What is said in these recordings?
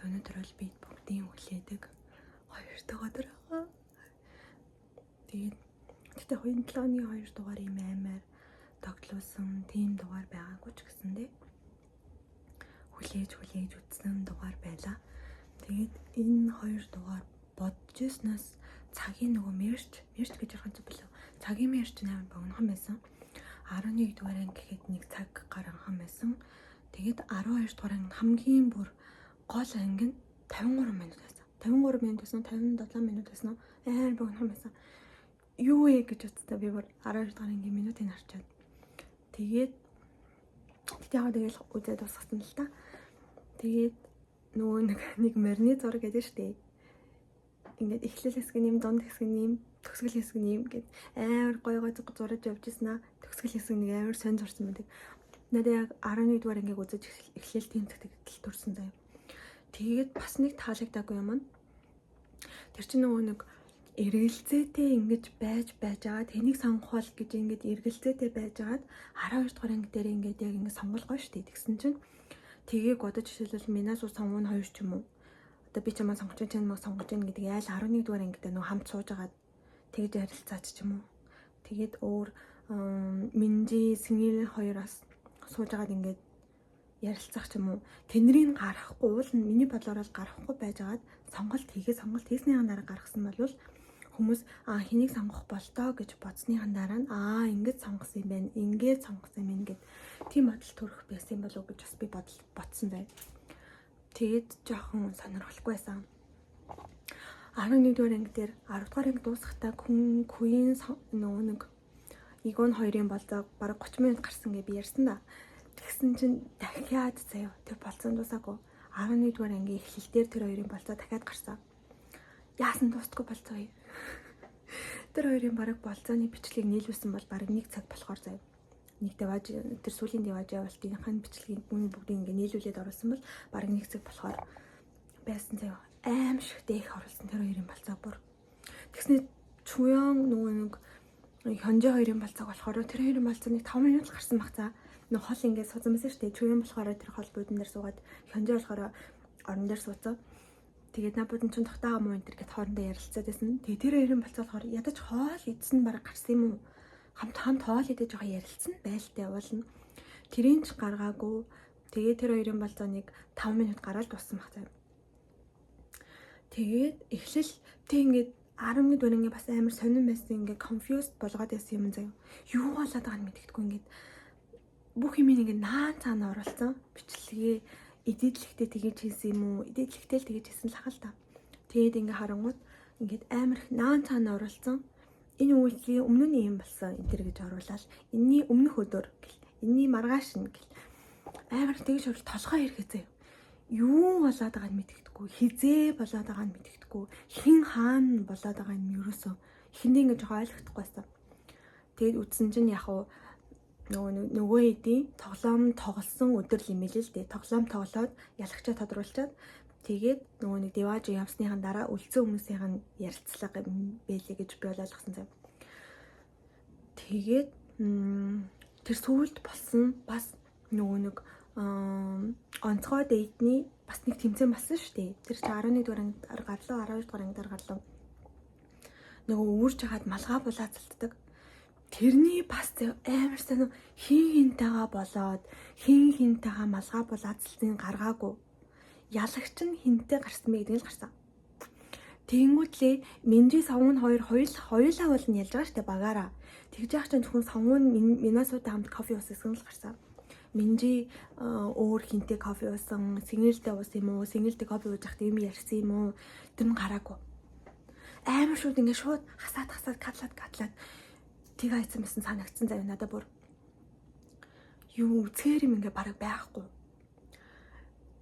өнөөдөр бол бид бүгдийн хүлээдэг 2 дахь өдөр аа. Тэгээд тэгтээ 7 оны 2 дугаар юм аймаар тоглуулсан тийм дугаар байгаагүй ч гэсэндээ хүлээж үзсэн дугаар байлаа. Тэгээд энэ 2 дугаар бодож ирснээс цагийн нөгөө мерч гэж ярих юм болов. Цагийн мерч нээр богинохон байсан. 11 дугаар анги гэхэд 1 цаг гаранхан байсан. Тэгээд 12 дугаар анги хамгийн бүр гол анги нь 53 минут байсан. 53 минут байсан, 57 минут байсан. Амар богинохон байсан. Юу вэ гэж бодсон. Би бүр 12 дугаар ангийн минутыг харчаад. Тэгээд яагаад тэгэл үзээд дуусгасан л та. Тэгээд нөгөө нэг морины зураг гэдэг шүү дээ. Ингээд эхлэл хэсэг нэм, дунд хэсэг нэм, төгсгөл хэсэг нэм гэд амар гоё зураж явж ирсэн аа. Төгсгөл хэсэг нэг амар сонь зурсан байдаг. Надад яг 11 дугаар ангийг үзэж эхлэл тэмцэгтэй төрсэн заяа. Тэгээд бас нэг таалагдаагүй юм аа. Тэр чинь нөгөө нэг эргэлзээтэй ингэж байж байгаа тэнийг сонгох бол гэж ингэж эргэлзээтэй байж байгаад 12 дугаар анги дээр ингэж яг ингэ сонгуулгоо шүү дээ. Тэгсэн чинь тгийг одоо жишээлбэл Минасу сонгоно 2 ч юм уу. Одоо би чамаа сонгож чинь мөн сонгож ийн гэдэг яал 11 дугаар ангидаа нөө хамт сууж агаад тэгж ярилцаач ч юм уу. Тэгээд өөр Минжи Сэнгэр хоёроос сууж агаад ингэж ярилцах ч юм уу. Тэнрийг гаргахгүй уул нь миний бодлоор л гаргахгүй байжгаад сонголт хийснийхэн дараа гаргасан бол хүмүүс хэнийг сонгох болтоо гэж бодсныхан дараа нь ингэж сонгосон юм байна. Ингээд сонгосон юм гэд тийм бодол төрөх байсан болов уу гэж бас би бодсон заяа. Тэгээд жоохон сонирхолтой байсан. 11 дугаар анги дээр 10 дугаар анги дуусахтаа Queen нөгөө нэг Игон хоёрын болзоо бараг 30 минут гарсан гэж би ярьсан да. Тэгсэн чинь дахиад заяа тэр болцсон дуусаагүй 11 дугаар ангийн эхлэл дээр тэр хоёрын болцоо дахиад гарсан. Яасан дуустгүй болцоо юу? Тэр хоёрын бараг болцооны бичлэгийг нийлүүлсэн бол бараг 1 цаг болохоор заяа. Нэг деваж тэр сүүлийн деваж явалтынхаа бичлэгийг бүгдийг ингээ нийлүүлээд оруулсан бол бараг 1 цаг болохоор байсан заяа. Аим шигтэй их оруулсан тэр хоёрын болцоо бүр. Тэгснэ Чуян нөгөө нэг Хонжи хоёрын болцоог болохоор тэр хоёрын болцооны 5 минут л гарсан баг за. Нэг хол ингээ суусан байсан шүү дээ. Чуян болохоор тэр хол буудан дээр суугаад Хонжи болохоор орон дээр сууцаа. Тэгээд набууд нь ч тогтоогоо муу энэ гэд хоорондоо ярилцаад байсан. Тэгээд тэр хоёрын болцоо болохоор ядаж хоол идсэн бараг гарсан юм уу? Хамт хоол идэж байгаа ярилцсан байлтай уулна. Тэрийн ч гаргаагүй. Тэгээд тэр хоёрын болцооныг 5 минут гараад дууссан баг заа. Тэгээд эхлэл тэг ингээд 11 дугаар анги бас амар сонирн байсан ингээд confused болгоод байсан юм заяа. Юу болоод байгааг нь мэддэхгүй ингээд бүх юм ингээд наан цаана оруулсан. Бичлэгээ эдитлэгтэй тэгэж хийсэн юм уу? Эдитлэгтэй л тэгэж хийсэн л хаа л та. Тэгээд ингээд харангууд ингээд амар их наан цаана оруулсан. Энэ үйлчлэгийн өмнө нь юм болсон энэ төр гэж оруулаад энэний өмнөх өдөр гэл энэний маргааш нь гэл амар тэгж оруулаад толгой ирэхээ заяа. Юу болоод байгааг нь мэддэхгүй, хизээ болоод байгааг нь мэддэхгүй, хин хаана болоод байгааг нь ерөөсөө ихэндээ ингэж ойлгохдохгүй байсан. Тэгээд үдсэн чинь яг нөгөө эдийн тоглоом тоглосон өдөр юм л дээ. Тоглоом тоглоод ялагчаа тодруулчаад тэгээд нөгөө нэг деваж явсныхан дараа үлдсэн хүмүүсийн ярилцлага юм байлээ гэж би ойлгосон зав. Тэгээд тэр сүүлд болсон бас нөгөө нэг онцгой дэйтний бас нэг тэмцээн болсон шүү дээ. Тэр чи 11 дугаар анги гарлуу, 12 дугаар анги гарлуу. Нөгөө үүрж хагаад малгай булаацалддаг. Тэрний бас амар сайн хинтайгаа болоод хинтайгаа малгай булаацалтын гаргаагүй. Ялагч нь хинтэй гарсан бэ гэдэг нь л гарсан. Тэнгүүтлээ Минжи Сонгон хоёулаа бол нь ялж байгаа штэ багаараа. Тэгж яах чинь зөвхөн Сонгон Минасутай хамт кофе ууссан л гарсан. Минжи өөр хинтэй кофе уусан, Сэнгэртэй уусан юм уу? Сэнгэртэй кофе ууж захт юм ярьсан юм уу? Тэр нь гараагүй. Амар шууд ингэ шууд хасаад катлаад тийг хайцсан байсан санагдсан заяа надад бүр. Юу үзгээр юм ингээ бараг байхгүй.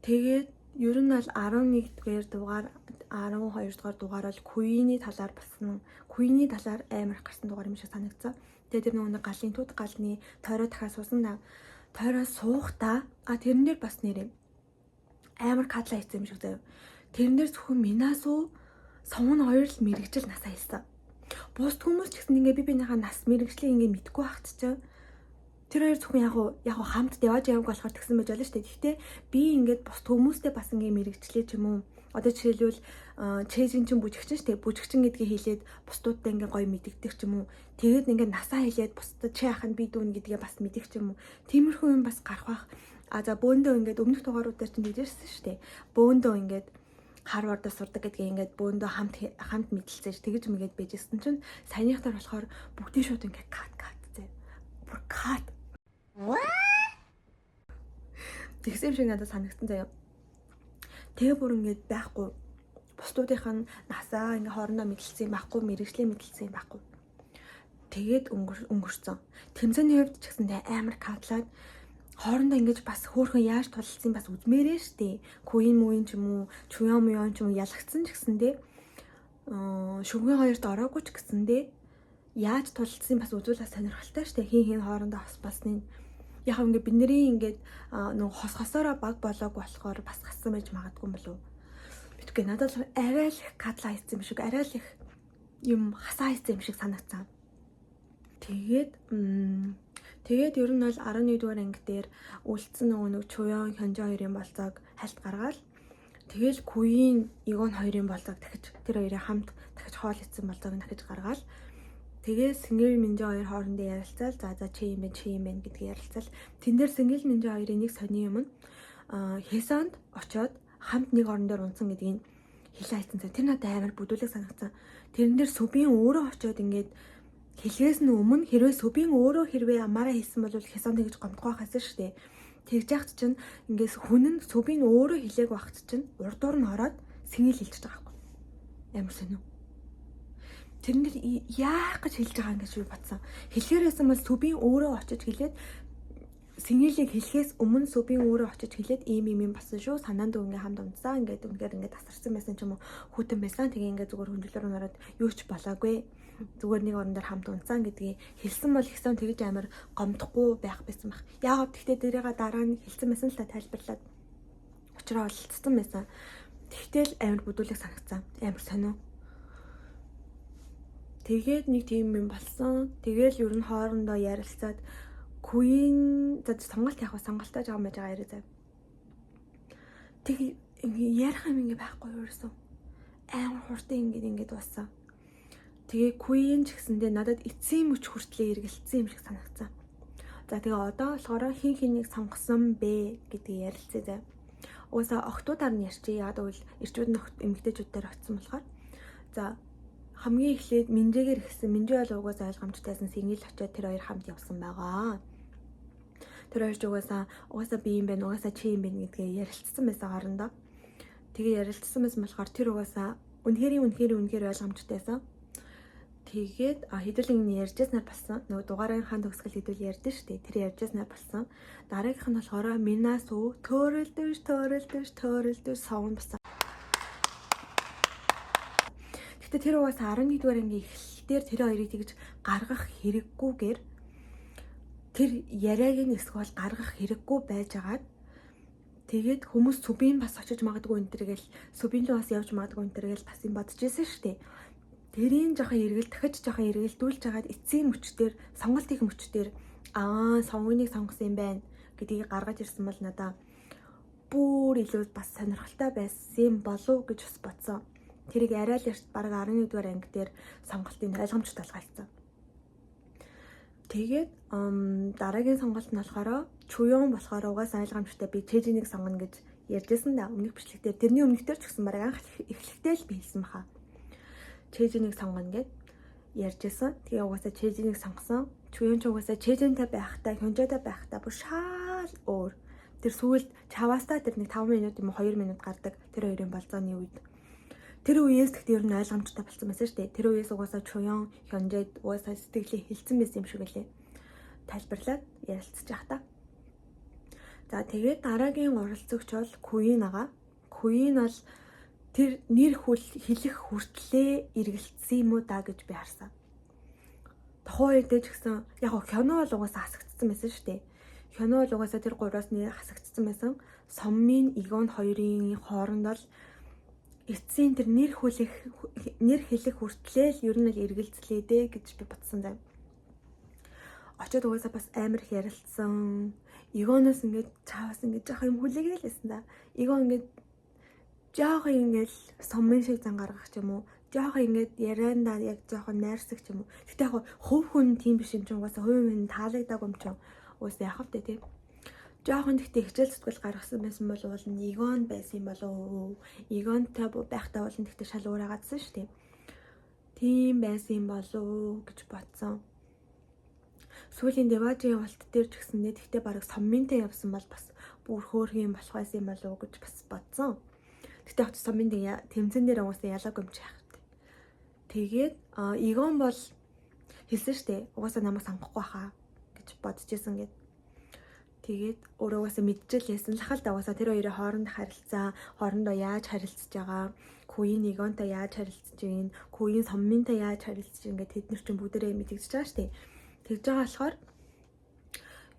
Тэгээд ер нь бол 11-р дугаар 12 дугаар дугаар бол Queen-ийн талаар басан. Queen-ийн талаар амар их гарсан дугаар юм шиг санагдсан. Тэгээд тэр нөгөө галын төд галны тойроо дахиад суусан да. Тойроо суухта тэрэн дээр бас нэрээ амар катла хийсэн юм шиг заяа. Тэрэн дээр зөвхөн Минасу Сонгон хоёр л мэрэгжил насаа хэлсэн. Бус хүмүүс ч гэсэн ингээ бинийхээ нас мэрэгжлийг ингээ мэдгүй байхт чинь Тэр хоёр зөвхөн яг хамт явж яваг болохоор тэгсэн байж болно шүү дээ. Гэхдээ би ингээд бус хүмүүстэй бас ингээд мэрэгчлээ ч юм уу. Одоо жишээлбэл чэйжин чин бүжигчин шүү дээ. Бүжигчин гэдгийг хэлээд бусдуудтай ингээд гоё мэдэгдэх ч юм уу. Тэгээд ингээд насаа хэлээд бусдад чи яах нь би дүүн гэдгээ бас мэдэх ч юм уу. Тиймэрхүү юм бас гарах бах. За бөөндөө ингээд өмнөх дугааруудаар чинь хэлжсэн шүү дээ. Бөөндөө ингээд Харвардд сурдаг гэдгийг ингээд бөөндөө хамт мэдэлцээж тэгэж мэгээд байжсэн чинь саяныхтар болохоор бүгдийн шууд ингээд кат зэ. Бүр кат. Тэгсэн юм шиг надад санагдсан заяа. Тэгээ бүр ингээд байхгүй. Бусдуудынх нь насаа ингээд хоорондоо мэдэлцсэн юм байхгүй, мэрэгжлийн мэдэлцсэн юм байхгүй. Тэгээд өнгөрцөн. Тэмцээний хувьд ч гэсэндээ амар катлаад хоорондоо ингэж бас хөөхөн яаж тулалцсан бас үзмээрээ штэ. Куин муин ч юм уу, чуян муян ч юм уу ялгцсан ч гэсэндээ шүгэн хоёрт ороогүй ч гэсэндээ яаж тулалцсан бас үзүүлэх сонирхолтой штэ. Хин хоорондоо басны яг ингээд бидний ингээд нөгөө хосоороо баг болоогүй болохоор бас гассан байж магадгүй юм болов. Битгүй надад арай л их катла хийсэн юм шиг, арай л их юм хасаа хийсэн юм шиг санагдсан. Тэгээд ер нь бол 11 дугаар анги дээр үлдсэн нөгөө чуян хонжоо хоёрын болцоог хальт гаргаад тэгэл Куин Игон хоёрын болцоог дахиж тэр хоёрын хамт дахиж хоол идсэн болцоог дахиж гаргаад тэгээ Сэнгэл Минжи хоёр хоорондоо ярилцаал за чи юм бэ гэдгийг ярилцаал. Тэн дээр Сэнгэл Минжи хоёрын нэг сони юм нь Хэсонд очоод хамт нэг орон дээр унсан гэдгийг хэлээ хайцсан. Тэр надад амар бүдүүлэг санагдсан. Тэрэн дээр Сүбийн өөрөө очоод ингээд хэлгээс нь өмнө хэрвээ Сүбийн өөрөө хэрвээ амаараа хийсэн бол Хэсонд тэгж гомдгоо хасан шүү дээ. Тэгж яхад чинь ингээс хүн нь Сүбийн өөрөө хэлээг багт чинь урдуур нь ороод Сэнгэл хэлчихэж байгаа байхгүй. Амар сонио. Тэрнэр яах гэж хэлж байгаа юм гэж би бодсон. Хэлэхээр байсан бол Сүбийн өөрөө очиж хэлээд Сэнгэлийг хэлэхээс өмнө Сүбийн өөрөө очиж хэлээд ийм басан шүү. Санаанд ингээ хамт унтсан. Ингээд ингээ тасарсан байсан ч юм уу хүүтэн байсан. Тэгээ ингээ зүгээр хөндлөөр нь ороод юу ч болоогүй. Зүгээр нэг орон дээр хамт унтсан гэдгийг хэлсэн бол ихсэн тэгж амар гомдохгүй байх байсан баг. Яагаад гэхдээ дээрээ дараа нь хэлсэн байсан л та тайлбарлаад учраа олцсон байсан. Тэгтэл амар бүдүүлэг санагцсан. Амар сонио. Тэгээд нэг тийм юм болсон. Тэгээл ер нь хоорондоо ярилцаад Куин сонголт явах сонголтоо жаахан байж байгаа яриа зав. Тэг ярих юм ингээ байхгүй юусэн. Амар хурдан ингээд дууссан. Тэгээ Куин ч гэсэндээ надад эцсийн мөч хүртлээ эргэлцсэн юм шиг санагдсан. За тэгээ одоо болохоор хин хэнийг сонгосон бэ гэдгийг ярилцъя зав. Уусаа охтуудаар нь ярьчих. Яг бол эрчүүд нь эмэгтэйчүүдээр очсон болохоор. За хамгийн эхлээд Минжигээр ихсэн. Минжи бол угаасаа ойлгомжтойсэн Сэнгэл очиод тэр хоёр хамт явсан байгаа. Тэр хоёр ч угаасаа би юм байна, угаасаа чи юм байна гэдгээ ярилцсан байсан хоорондоо. Тэгээ ярилцсан байсан болохоор тэр угаасаа үнэхээр ойлгомжтойсэн. Тэгээд хэдүүлэн нь ярьжсанаар болсон. Нөгөө дугаарын хаан төгсгөл хэдүүл ярьдэн шүү дээ. Тэр ярьжсанаар болсон. Дараагийнх нь болохоор Минасу төөрөлдөж савн басан. Гэтэ тэр угаасаа 11 дугаар ангийн эхлэлээр тэр хоёрыг тэгж гаргах хэрэггүйгээр тэр яриаг нь эсвэл гаргах хэрэггүй байжгаад тэгээд хүмүүс Сүбийн бас очиж магадгүй энэ төр гэл Сүбийн л бас явж магадгүй энэ төр гэл бас юм бодож ирсэн шүү дээ. Тэрийн дахиж жоохон эргэлдүүлж хагаад эцсийн мөчтөр сонголтын мөчтөр сонгоныг сонгосон юм байна гэдгийг гаргаж ирсэн бол надаа бүр илүү бас сонирхолтой байсан болов гэж бас бодсон. Тэрийг арай л ярт баг 11 дугаар анги дээр сонголтын ойлгомжтой талгаалцсан. Тэгээд дараагийн сонголт нь болохоор Чуян болохоор угаасаа ойлгомжтой би Чэжинийг сонгоно гэж ярьжсэн да. Өмнөх бичлэгтэр тэрний өмнөхдөр ч гэсэн баг анх эхлэхдээ л би хэлсэн баха. Чэжинийг сонгоно гэд ярьжсэн. Тэгээ угаасаа Чэжинийг сонгосон. Чуян ч угаасаа Чэжинтэй байхтай, Хёнжотой байхтай бүр шал өөр. Тэр сүүлд Чаваастаа тэр нэг 5 минут юм уу 2 минут гардаг тэр хоёрын болцооны үед. Тэр үеэс гэхдээ ер нь ойлгомжтой болсон байсан шүү дээ. Тэр үеэс угаасаа Чуян, Хёнжод угаасаа сэтгэлээ хэлсэн байсан юм шиг байлээ. Тайлбарлаад ярилцж явах та. За тэгээд дараагийн оролцогч бол Куин ага. Куин бол тэр нэр хэлэх хүртлээ эргэлцсэн юм уу да гэж би харсан. Тухайн үед ч гэсэн яг Хёно бол угаасаа хасагдсан байсан шүү дээ. Хёно бол угаасаа тэр гураас нэр хасагдсан байсан. Соммын Игон хоёрын хооронд бол эцсийн тэр нэр хэлэх хүртлээ л ер нь л эргэлзлээ дээ гэж би бодсон зав. очоод угаасаа бас амар их ярилцсан. Игоноос ингээд чаавас ингээд жоох юм хүлээгээл байсан да. Иго ингээд жоох ингээд сомын шиг зан гаргах ч юм уу. Жоох ингээд яриандаа яг жоохон найрсаг ч юм уу. Гэтэ яг хувь хүн тийм биш юм чинь угаасаа хувь хүн таалагдаагүй юм чинь угаасаа яах вэ тийм. Жоохон тэгтээ хичээл зүтгэл гаргасан байсан бол игон байсан юм болов. Игонтой байхдаа бол тэгтээ шал уураагаадсан шүү дээ. Тийм байсан юм болов гэж бодсон. Сүүлийн Деважийн болт дээр ч гэсэндээ тэгтээ бараг сомминтэй явсан бол бас бүр хөөрхөн юм болох байсан юм болов гэж бас бодсон. Тэгтээ хот сомминтэй тэмцэн дээр угаасаа ялаагүй юм чи яах вэ. Тэгээд игон бол хэлсэн шүү дээ. Угаасаа намайг сонгохгүй хаа гэж бодож исэн гэд. Тэгээд өөрөө угаасаа мэдчихэл яасан л хал да угаасаа тэр хоёрын хооронд харилцаа, хоорондоо яаж харилцаж байгаа, Куин игонтой яаж харилцаж байна, Куин сомминтой яаж харилцаж байна гэдэг тэд нар чинь бүгдээрээ мэдчихэж байгаа шүү дээ. Тэгж байгаа болохоор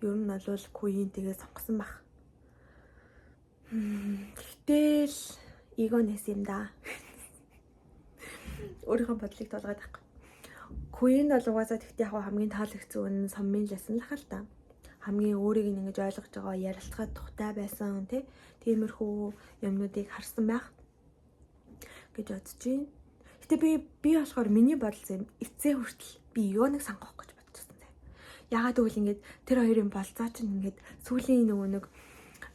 ер нь бол Куин тэгээ сонгосон баг. Гэтэл игонес юм да. Өөрийнхөө бодлыг толгойд авах. Куин бол угаасаа тэгтээ яг хамгийн таалагдсан нь соммин лсэн л хал та. Хамгийн өөрийг нь ингэж ойлгож байгаа, ярилцахад тухтай байсан тий. Тиймэрхүү юмнуудыг харсан байх гэж бодож байна. Гэтэ би болохоор миний бодол зэм эцсээ хүртэл би юуныг сонгох гэж бодчихсон зэ. Ягаад гэвэл ингэж тэр хоёрын болцоо чинь ингэж сүүлийн нөгөө нэг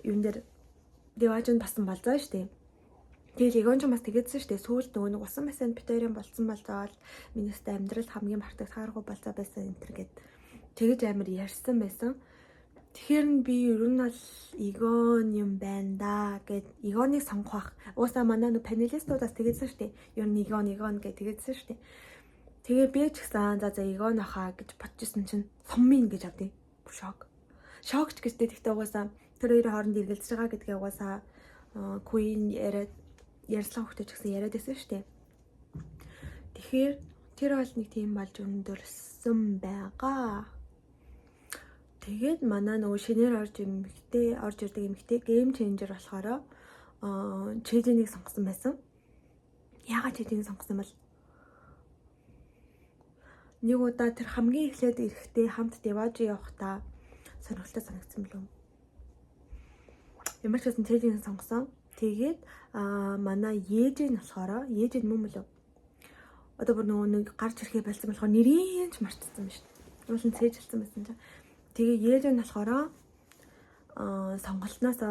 юун дээр Деважинд басан болцоо шүү дээ. Тэгэл игон ч бас тэгээдсэн шүү дээ. Сүүлд нөгөө нэг усан басанд битэрийн болцсон болцоо бол минийстэй амьдрал хамгийн мартах тааргүй болцоо байсан энэ төр гэд тэгэж амар ярьсан байсан. Тэгэхээр би ер нь бол игон юм байна да гэд игоныг сонгох. Уусаа манай нөө панелистуудаас тэгээдсэн шүү дээ. Ер нь игон гэд тэгээдсэн шүү дээ. Тэгээ би ч гэсэн за игон ахаа гэж бодчихсон чинь соммин гэж авдیں۔ Шок. Шокч гэжтэй тэгтээ угаасаа тэр хоёрын хооронд эргэлзэж байгаа гэдгээ угаасаа Queen ярьслаа хөхтэй ч гэсэн яриад байсан шүү дээ. Тэгэхээр тэр бол нэг тийм болж өндөрсөн байгаа. Тэгээд манай нөгөө шинээр орж ирдэг эмэгтэй гейм ченжер болохоор Чэжинийг сонгосон байсан. Яагаад Чэжинийг сонгосон бол нэг удаа тэр хамгийн эхлээд ирэхдээ хамт Деважи явахдаа сонирхолтой санагдсан билүү. Ямар ч байсан Чэжинийг сонгосон. Тэгээд манай Ежин болохоор Ежин мөн мөлөө. Одоо бүр нөгөө нэг гарч ирэхээ болсон болохоор нэрийг ч мартсан юм шүү дээ. Уулын цээжилсэн байсан чинь. Тэгээ Ежин болохоор сонголтноос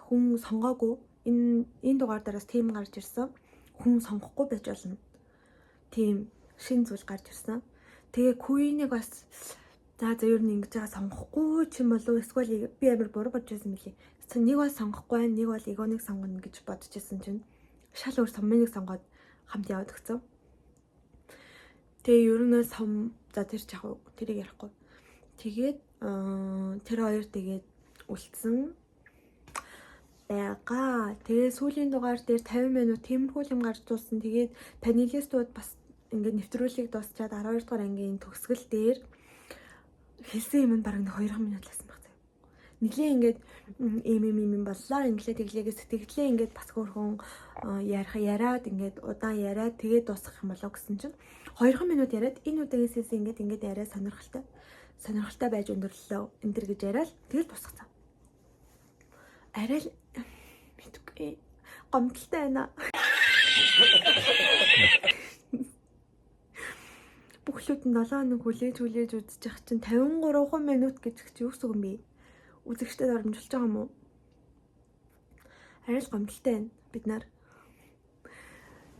хүн сонгоогүй энэ дугаар дээрээс тим гарч ирсэн. Хүн сонгохгүй байж болно. Тим шин зүйл гарч ирсэн. Тэгээ Куинийг бас за ер нь ингэж байгаа сонгохгүй ч юм болов эсвэл би амар буруу бодож байсан мөлий. Нэг бол сонгохгүй байх, нэг бол игоныг сонгоно гэж бодож байсан чинь шал өөр сомминыг сонгоод хамт яваад өгсөн. Тэгээ ер нь за тэр ч яг тэрийг ярихгүй. Тэгээд тэр хоёр тэгээд үлдсэн байгаа. Тэгээ сүүлийн дугаар дээр 50 минут тиймэрхүү юм гарч дуулсан. Тэгээд панелистууд бас ингээд нэвтрүүлгийг дуусчаад 12 дугаар ангийн төгсгөл дээр хэлсэн юм нь бараг 2 минут лсэн баг. Нилийн ингээд юм боллоо. Инглээ тэглээгээ сэтгэлээ ингээд бас хөөрхөн яриад ингээд удаан яриад тэгээд дуусгах юм болоо гэсэн чинь 2 минут яриад энэ удаагээс ингээд яриа сонирхолтой байж өндөрлөө энэ төр гэж яриад тэгэл тусгацсан. Арай л мэдгүй гомдолтой байна. Бүхлүүд нь 7 хоног хүлээж үзэж явах чинь 53 минут гэж чи юу гэсэн юм бэ? Үзэгчдэд оромжилж байгаа юм уу? Арай л гомдолтой байна бид нар.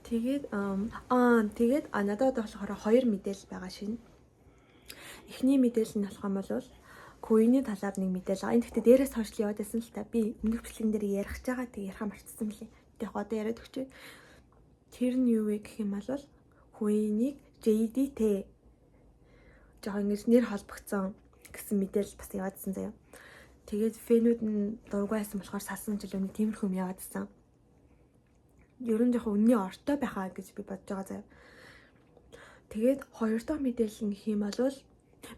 Тэгээд надад болохоор 2 мэдээлэл байгаа шин. Эхний мэдээлэл нь болох юм бол Куины талаар нэг мэдээлэл. Энэ гэхдээ дээрээс хойш л яваад байсан л та. Би өмнөх бичлэгэн дээр ярих гэж байгаа. Тэг ярихаа марцсан мөлий. Тэг одоо яриад өгчээ. Тэр нь юу вэ гэх юм бол Куинийг JD-тэй жоо ингэж нэр холбогдсон гэсэн мэдээлэл бас яваадсан заяа. Тэгээд фэнүүд нь дургүй байсан болохоор салсан жил өмнө тиймэрхүү юм яваадсан. Ер нь жоохон үнний ортой байхаа гэж би бодож байгаа заяа. Тэгээд хоёр дахь мэдээлэл нь гэх юм бол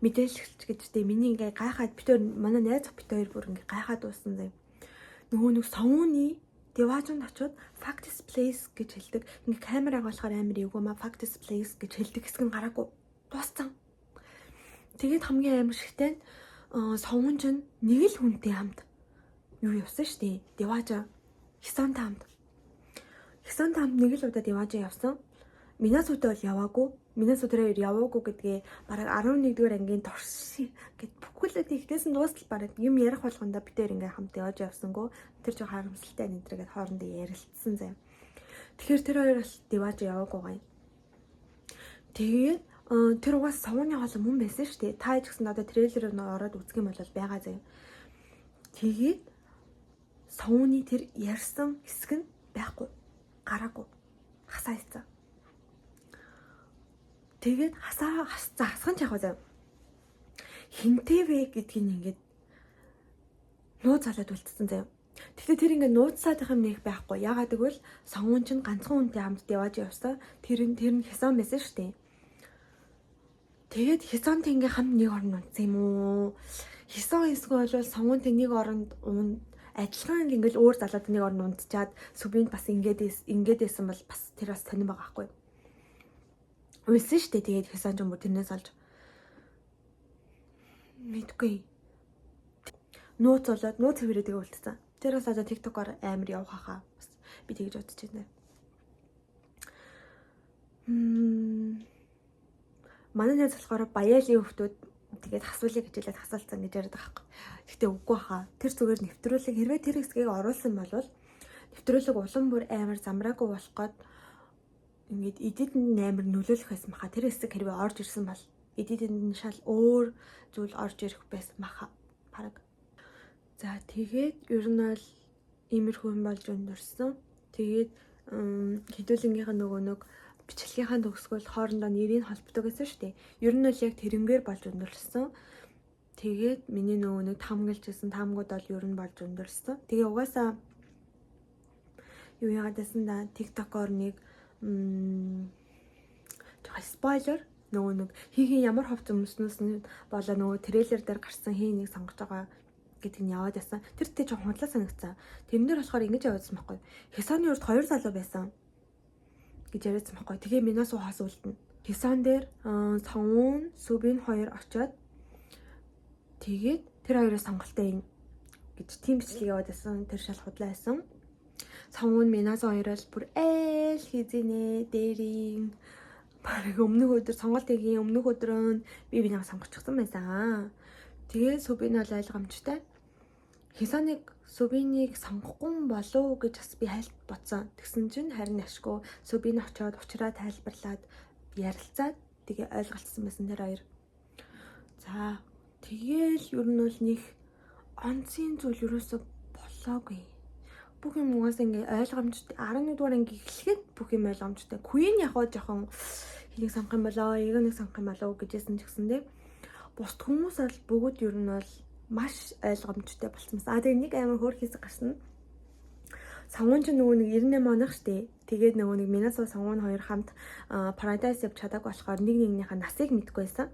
мэдээлэлч гэжтэй миний ингээ гайхаад битээр манай найз битээр бүр ингээ гайхаад дуусан заяа. Нөгөө нэг совууны Деважинд очиод Factis Place гэж хэлдэг. Ингээ камераг болохоор амар эвгүй маа Factis Place гэж хэлдэг хэсэг нь гараагүй. Дууссан. Тэгээд хамгийн амар шигтэй Совун ч нэг л хүнтэй хамт юу явсан шүү дээ. Деважа Хисантай хамт. Хисантай хамт нэг л удаа Деважа явсан. Минасотой бол яваагүй. Минасотой яваагүй гэдгээ бараг 11-р ангийн турш гэд бүхэлд ихнээс нь дуустал бараг юм ярих болгонда бид тээр ингээ хамт явж явсангүй. Тэр жоо харамсалтай нэнтрэгээд хоорондоо ярилцсан заяа. Тэгэхээр тэр хоёр бол Деважа яваагүй гай. Тэгээд тэр угаас Совууны хоол мөн байсан шүү дээ. Та ч гэсэн одоо трейлерээр ороод үзэх юм бол байгаа заяа. Тэгээд Совууны тэр ярьсан хэсэг нь байхгүй. Гараагүй. Хасаа хийцэн. Тэгээд хасхан ч яг заяа. Хинтээ вэ гэдгийг ингээд нууц залаад үлдсэн заяа. Тэгэхээр тэр ингээд нууцсаад их юм нэг байхгүй. Ягаад гэвэл Совун ч ганцхан хүнтэй хамт явж явсан. Тэр нь Хисан байсан шүү дээ. Тэгээд Хисантай ингээ хамт нэг орнд унтсан юм уу? Хисан эсвэл Совунтай нэг оронд адилхан ингээл өөр залууд нэг орнд унтчаад Сүбинд бас ингээд байсан бол бас тэр бас сонирн байгаа байхгүй. Уйлсан шүү дээ. Тэгээд Хисан ч юм уу тэрнээс олж мэдгүй. Нууц хэврээдэг үлдсэн. Тэр бас одоо TikTok-оор амар явах хаа. Бас би тэгж бодож байна. Манай найз болохоор баяалын хөвгтүүд тэгээд хасуулъя гэж хэлээд хасуулсан гэж яриад байгаа байхгүй. Гэхдээ үгүй хаа. Тэр зүгээр нэвтрүүлэг хэрвээ тэр хэсгийг оруулсан бол нэвтрүүлэг улам бүр амар замраагүй болох гээд ингээд эдит амар нөлөөлөх байсан баха. Тэр хэсэг хэрвээ орж ирсэн бол эдитэнд шал өөр зүйл орж ирэх байсан баха. Бараг. За тэгээд ер нь бол иймэрхүү юм болж өндөрсөн. Тэгээд хэдүүлэнгийнх нь нөгөө нэг бичлэгийнхаа төгсгөл хоорондоо нэрийг холбдог гэсэн шүү дээ. Ер нь бол яг тэрнгээр болж өндөрсөн. Тэгээд миний нөгөө нэг тамгалжсэн таамгууд бол ер нь болж өндөрсөн. Тэгээ угаасаа юу яагаад гэсэн да TikTok-оор нэг спойлер нөгөө нэг хин ямар ховц өмснөөс нь болоо нөгөө трейлер дээр гарсан хин нэг сонгож байгаа гэдэг нь яваад байсан. Тэр тэ жоохон хундлаа санагцсан. Тэрнэр болохоор ингэж явуулсан байхгүй. Хисаны урд 2 залуу байсан гэж яриадсан байхгүй. Тэгээ минаас ухаас үлдэнэ. Хисан дээр Совун, Сүбин хоёр очоод тэгээд тэр хоёроос сонголтоо ийн гэж тийм бичлэг яваад байсан. Тэр шал худлаа байсан. Совун минаас хоёроос бүр айл хизэнэ дээрийн бараг өмнөх өдөр сонголт хийгийн өмнөх өдрөө би бинийг сонгочихсон байсан. Тэгээ Сүбин бол ойлгомжтой. Хисаныг Сүбинийг сонгохгүй болов гэж бас би хайлт бодсон. Тэгсэн чинь харин ашгүй Сүбин очоод уучраа тайлбарлаад ярилцаад тэгээ ойлголцсон байсан тэр хоёр. За тэгээл ер нь бол нэг онцгийн зүйл ерөөсө болоогүй. Бүх юм угаасаа ингээ ойлгомжтой 11 дугаар анги эхлэхэд бүх юм ойлгомжтой. Queen яг жоохон хэнийг сонгох юм болоо, энийг сонгох юм болоо гэжсэн ч гэсэндээ бусд хүмүүс бол бүгд ер нь бол маш ойлгомжтой болсон байна. Тэгээ нэг амар хөөр хэсэг гарсан. Совун ч нөгөө нэг 98 онох штэ. Тэгээд нөгөө нэг Минасо Совун хоёр хамт Paradise явж чадаагүй болохоор нэгнийхээ насыг мэдгүй байсан.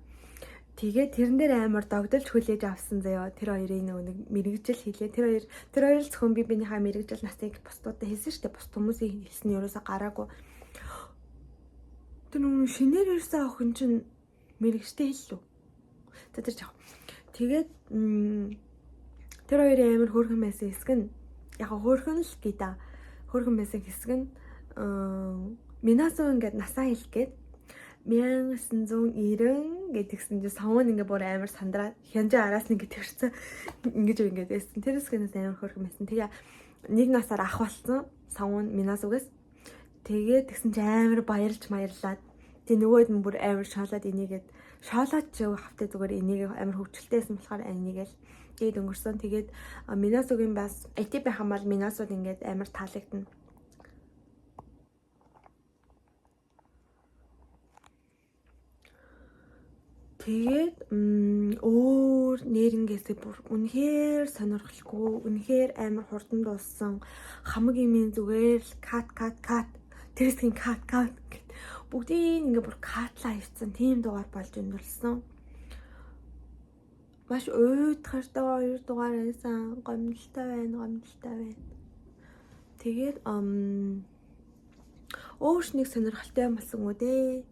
Тэгээд тэрэн дээр амар догдолж хүлээж авсан заяа. Тэр хоёрын нөгөө нэг мэрэгжил хийлээ. Тэр хоёр л зөвхөн биенийхээ мэрэгжил насыг бусдуудад хэлсэн штэ. Бус хүмүүсийн хэлсэн нь ерөөсө гараагүй. Тэр нөгөө шинээр ирсэн охин чинь мэрэгчтэй хэллээ. Тэр жаа. Тэгээд тэр хоёрын амар хөөрхөн байсан хэсэг нь яг хөөрхөн л гида. Хөөрхөн байсан хэсэг нь Минасо ингээд насаа хэлгээд 1990 гэдгсэн чинь Совун ингээ бүр амар сандраад хянжаа араас нь ингээ тэрсэн ингээд байсан. Тэр хэсгээс амар хөөрхөн байсан. Тэгээ нэг насаар ах болсон Совун Минасогоос. Тэгээд тэгсэн чинь амар баярлж маярлаад тэг нөгөөд нь бүр амар шаалаад энийгээд шаалаад ч хавтаа зүгээр энийг амар хөвчлөлтэйсэн болохоор энийгээл гээд өнгөрсөн. Тэгээд Минасогийн бас ATP хамаал Минасод ингээд амар таалагдана. Тэгээд өөр нэрнгээсээ бүр үнэхээр сонирхолгүй, үнэхээр амар хурдан дууссан. Хамаг юмын зүгээр л кат тэрсгийн кат гэд бүгдийг ингээ бүр катлаа хийсэн. Тийм дугаар болж өндөрсөн. Маш уйдгартай 2 дугаар байсан. Гомдолтой байна. Тэгээд өөрш нэг сонирхолтой юм болсон үү дээ.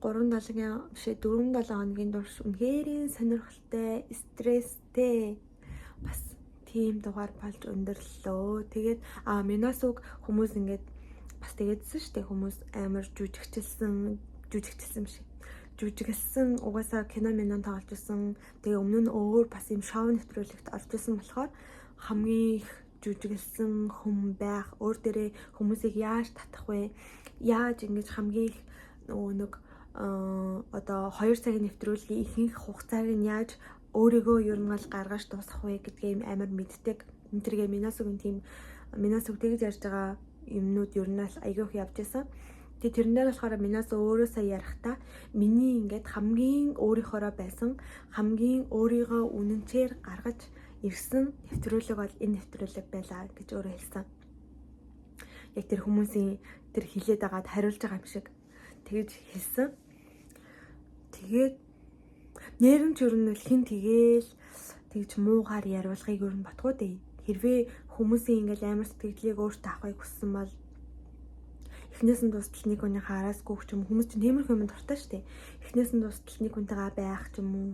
3-7 биш 4-7 хоногийн турш үнэхээр сонирхолтой, стресстэй бас тийм дугаар болж өндөрлөө. Тэгээд Минасуг хүмүүс ингээд бас тэгээдсэн шүү дээ. Хүмүүс амар жүжигчилсэн шиг. Жүжиглсэн угаасаа кино минон тоглож исэн. Тэгээ өмнө нь өөр бас юм шоу нэвтрүүлэгт орж исэн болохоор хамгийн их жүжиглсэн хүн байх. Өөр дээрээ хүмүүсийг яаж татах вэ? Яаж ингэж хамгийн их нэг одоо 2 цагийн нэвтрүүлгийн ихэнх хугацааг нь яаж өөрийгөө ер нь бол гаргаж дуусгах вэ гэдгээ амар мэддэг. Энтергээ Минасугийн тийм Минасуг тэгж ярьж байгаа юмнууд ер нь л айгүйх явж исэн. Тэгээ тэрэн дээр болохоор Минасу өөрөөсөө ярихдаа миний ингээд хамгийн өөрийнхоороо байсан, хамгийн өөрийгөө үнэнчээр гаргаж ирсэн нэвтрүүлэг бол энэ нэвтрүүлэг байлаа гэж өөрөө хэлсэн. Яг тэр хүмүүсийн тэр хилээд байгаад хариулж байгаа юм шиг тэгж хэлсэн. Тэгээд нэрэмч ер нь хин тэгээл тэгж муугаар яриулгыг ер нь ботгоо дээ. Хэрвээ хүмүүсийн ингээл амар сэтгэлийг өөртөө авахыг хүссэн бол эхнээс нь дуустал нэг хүний хараагүй ч юм хүмүүс чинь тиймэрхүү юм дуртай шүү дээ. Эхнээс нь дуустал нэг хүнтэйгээ байх ч юм уу,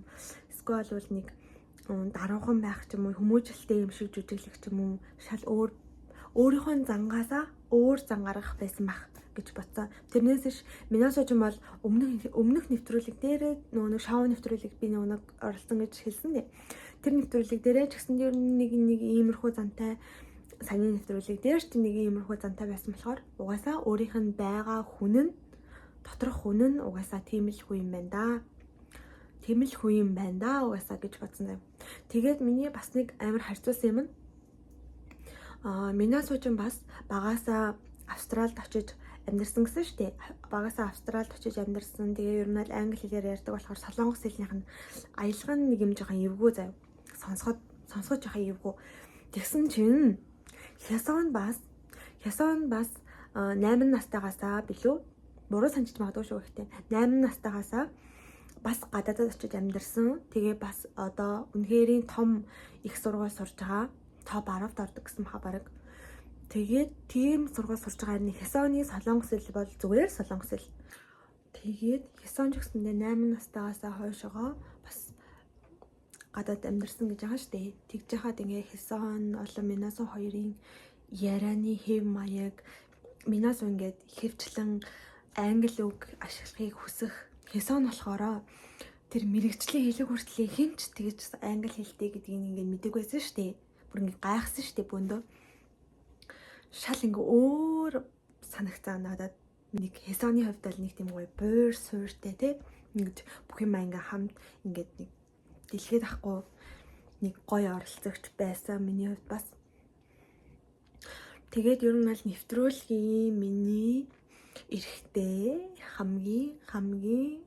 эсвэл бол нэг даруухан байх ч юм уу, хүмүүжлэлтэй юм шиг жүжиглэх ч юм уу, шал өөрийнхөө зангаасаа өөр зан гаргах байсан байх гэж бодсон. Тэрнээс ш Минасу ч юм бол өмнөх нэвтрүүлэг дээр нөгөө шоу нэвтрүүлэг би нөгөө оролцсон гэж хэлсэн дээ. Тэр нэвтрүүлэг дээрээ ч гэсэн ер нь нэг иймэрхүү зантай саний нэвтрүүлэг дээр ч нэг иймэрхүү зантай байсан болохоор угаасаа өөрийнх нь байгаа хүн нь доторх хүн нь угаасаа тийм л хүн юм байна да. Тийм л хүн юм байна да угаасаа гэж бодсон юм. Тэгээд миний бас нэг амар харьцуулсан юм нь Минасу ч бас багаасаа Австралид очиж амьдарсан гэсэн шүү дээ. Багаасаа Австралид очиж амьдарсан. Тэгээ ер нь л англи хэлээр ярьдаг болохоор солонгос хэлнийх нь аялга нь нэг юм жоохон эвгүй заяа. Сонсоход жоохон эвгүй. Тэгсэн чинь Хясон бас 8 настайгаасаа билүү? Буруу санджиж магадгүй шүү гэхдээ 8 настайгаасаа бас гадаадд очиж амьдарсан. Тэгээ бас одоо үнэхэрийн том их сургууль сурж байгаа. Топ 10-д ордог гэсэн баха бараг. Тэгээд тийм сургууль сурж байгаа нэг Хясоны солонгос хэл бол зүгээр солонгос хэл. Тэгээд Хясон ч гэсэндээ 8 настайгаасаа хойшоо бас гадаад амьдарсан гэж байгаа шүү дээ. Тэгж яхад ингээ Хясон олон Минасу хоёрын ярианы хэв маяг Минасу ингээд хэвчлэн англи үг ашиглахыг хүсэх. Хясон болохоор тэр мэрэгчлийн хэлэг хүртлээ хинч тэгж англи хэлтэй гэдгийг ингээд мэдэг байсан шүү дээ. Бүр ингээ гайхсан шүү дээ бөөндөө. Шал ингээ өөр санагцаа надад нэг Хясоны хувьд бол нэг тийм гоё буур суурьтай тий. Ингээд бүх юм ингээ хамт ингээд нэг дэлгээд ахгүй нэг гоё оролцогч байсан миний хувьд бас. Тэгээд ер нь бол нэвтрүүлгийн миний эрэхтэй хамгийн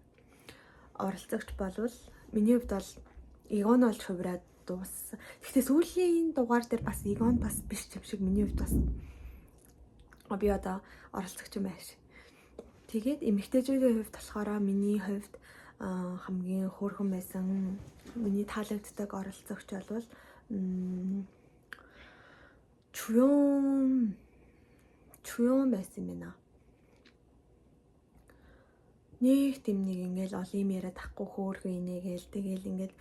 оролцогч болвол миний хувьд бол Игон болж хувраад дууссан. Гэхдээ сүүлийн дугаар дээр бас Игон бас биш юм шиг миний хувьд бас би одоо оролцогч юм ааш. Тэгээд эмэгтэйчүүдийн хувьд болохоор миний хувьд хамгийн хөөрхөн байсан миний таалагддаг оролцогч болвол Чуён байсан юм байна. Нэг тийм нэг ингээл олон юм яриад ахгүй хөөрхөн инээгээл тэгэл ингээд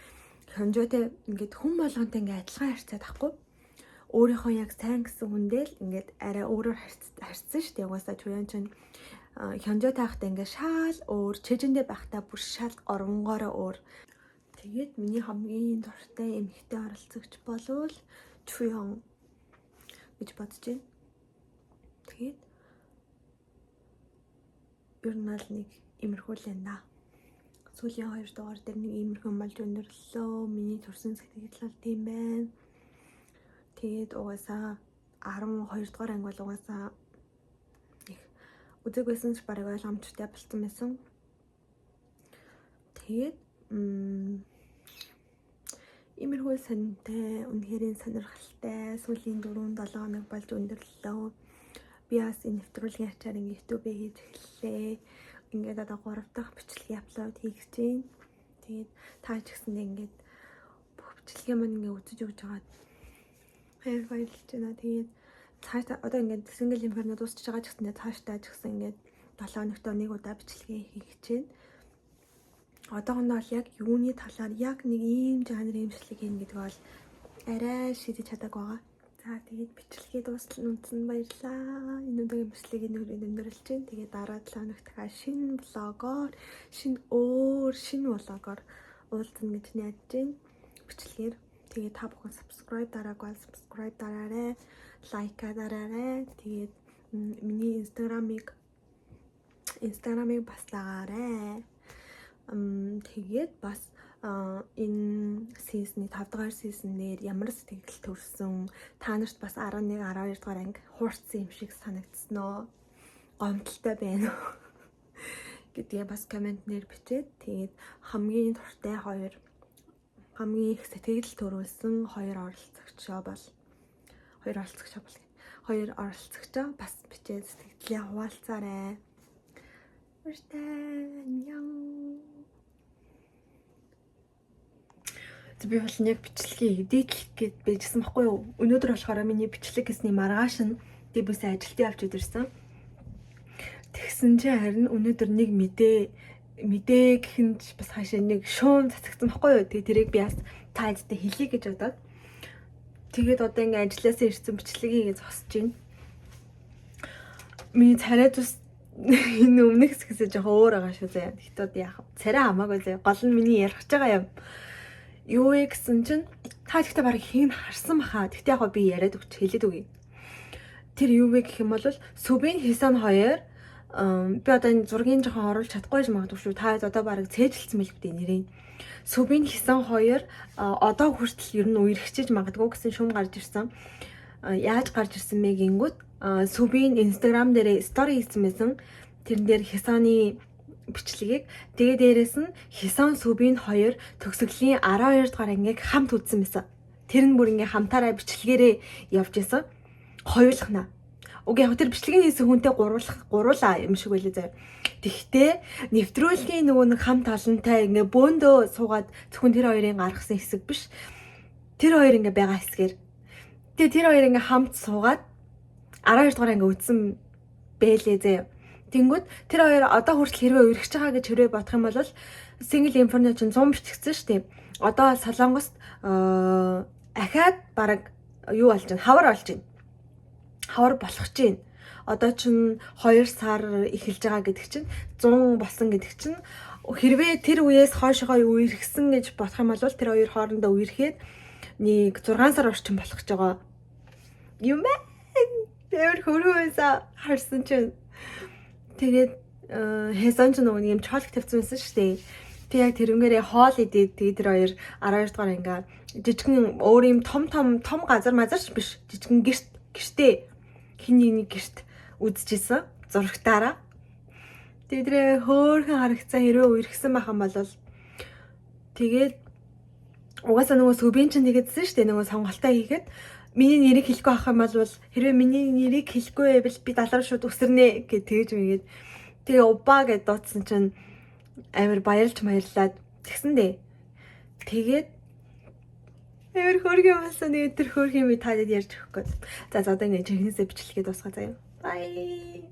хонжоотой ингээд хүн болгонтэй ингээд адилхан харьцаад ахгүй. Өөрийнхөө яг сайн гэсэн хүндээ л ингээд арай өөрөөр харьцсан шүү дээ. Угаасаа Чуён чинь хонжоо таахтай ингээд шал өөр, чэжэндээ байхдаа бүр шал оронгоороо өөр. Тэгээд миний хамгийн дуртай эмэгтэй оролцогч болвол Чуён гэж бодож байна. Тэгээд ер нь л нэг имерхүүл байна. Сүүлийн 2 дугаар дээр нэг имерхэн болж өндөрлөө. Миний төрсөн сэтгэл бол тийм байна. Тэгээд угаасаа 12 дугаар анги бол угаасаа их үзэг байсан ч барыг ойлгомжтой болсон байсан. Тэгээд имерхүүл сантай, үнэхээр сонирхолтой сүүлийн 4-7 хоног болж өндөрлөө. Би бас энэ нэвтрүүлгийн ачаар ингээ YouTube-ээ хийж эхэллээ. Ингээд одоо 3 дахь бичлэгийн аплод хийх гэж байна. Тэгээд та ч гэсэндээ ингээд бүх бичлэгээ маань ингээ үзэж өгч байгаад баярлж байна. Тэгээд цааш одоо ингээд single inferno дуусчихж байгаа ч гэсэндээ цаашдаа ч гэсэн ингээд 7 хоногт нэг удаа бичлэгээ хийх гэж байна. Одоохондоо бол яг юуны талаар яг нэг ийм жанрын бичлэг хийн гэдэг бол арай шийдэж чадаагүй байгаа. За тэгээд бичлэгээ дуустал үнэн баярлаа. Энэ удаагийн бичлэгийг өндөрлөж чинь. Тэгээд дараа 7 хоногт дахиад шинэ блогоор, шинэ блогоор уулзна гэж найдаж байна. Бичлэгээр. Тэгээд та бүхэн subscribe дараагүй бол subscribe дараарай. Лайка дараарай. Тэгээд миний инстаграмыг бас дагараа. Тэгээд бас энэ сизны 5 дугаар сизнээр ямар сэтгэл төрсөн та нарт бас 11 12 дугаар анги хуурцсан юм шиг санагдсан уу? Гомдолтой байна уу? гэдгийг бас комментнэр бичээд тэгээд хамгийн дуртай хамгийн их сэтгэл төрүүлсэн хоёр оролцогчоо бас бичээд сэтгэлээ хуваалцаарай. Би бол яг бичлэгийг эдитлэх гээд байжсан байхгүй юу? Өнөөдөр болохоор миний бичлэг гэсний маргааш нь би бүс ажилд явж идэрсэн. Тэгсэн чинь харин өнөөдөр нэг мэдээ гэхэнд бас хаашаа нэг шуум цацагдсан байхгүй юу? Тэгээ тэрийг би бас таадтай хэлье гэж бодоод. Тэгээд одоо ингээ ажилласаа ирсэн бичлэгийг зогсож байна. Миний царай ус энэ өмнөх хэсгээс жоохон өөр байгаа шүү заяа. Тэгтээ яах вэ? Царай хамаагүй заяа. Гол нь миний ярих гэж байгаа юм. Юу вэ гэсэн чинь та ихтэй барыг хийн харсан баха. Тэгтээ яг би яриад өгч хэлээд өгье. Тэр юу вэ гэх юм бол Сүбийн Хисан 2 би одоо энэ зургийг жоохон оруулж чадахгүй магадгүй шүү. Та одоо барыг цээжилсэн мэл гэдэг нэрийг. Сүбийн Хисан 2 одоо хүртэл ер нь үерхчиж магадгүй гэсэн шум гарч ирсэн. Яаж гарч ирсэн бэ гингүүт Сүбийн Instagram дээр стори хийсэн байсан. Тэрэн дээр Хисаны бичлэгийг тэгээ дээрэс нь Хисан Сүбийн 2 төгсгөлийн 12 дугаар ангиг хамт үзсэн байсан. Тэр нь бүр ингээ хамтаараа бичлэгээрээ явж исэн. Хоёулахна. Уг яг тэр бичлэгийн хийсэн хүнтэй гуруулаа юм шиг байлээ заяа. Тэгтээ нэвтрүүлгийн нөгөө нэг хамт талантай ингээ бөөндөө суугаад зөвхөн тэр хоёрын гаргасан хэсэг биш. Тэр хоёр ингээ байгаа хэсгээр. Тэгээ тэр хоёр ингээ хамт суугаад 12 дугаар ингээ үзсэн бэлээ заяа. Тэнгүүд тэр хоёр одоо хүртэл хэрвээ үргэж байгаа гэж хэрвээ бодох юм бол single information 100 бичигдсэн шүү дээ. Одоо Солонгост ахаад бараг юу болж байна? Хавар болж байна. Хавар болох чинь. Одоо чинь 2 сар эхэлж байгаа гэдэг чинь 100 болсон гэдэг чинь хэрвээ тэр үеэс хойшоо үерхсэн гэж бодох юм бол тэр хоёр хоорондоо үерхэд нэг 6 сар орчим болох гэж байгаа. Юм бэ? Тэр хөрөөсө харсан чинь тэгээд Хэсон ч нөгөө юм чолк тавьсан байсан шүү дээ. Тэг яг тэрнгээрээ хоол идээд тэгээд тэр хоёр 12 дугаар ингээ жижигэн өөр юм том газар мазарч биш. Жижигэн гэртээ хиний нэг гэрт үдчихсэн зурагтаараа. Тэгээд тэр хөөхөн харагцсан хэрвээ үерхсэн байх юм бол тэгээд угаасаа нөгөө Сүбийн чинь тэгээдсэн шүү дээ. Нөгөө сонголтоо хийгээд миний нэрийг хэлэхгүй авах юм бол хэрвээ миний нэрийг хэлэхгүй байвал би далар шууд үсэрнэ гэж тэгж мэгээд тэгээ убаа гэж дуудсан чинь амар баярлаад тэгсэн дээ. Тэгээд амар хөргөн болсон нэг тэр хөргөн би таад ярьж өгөх гээд. За одоо ингэ чихнээсээ бичлэгээ дуусгаа заяа. Bye.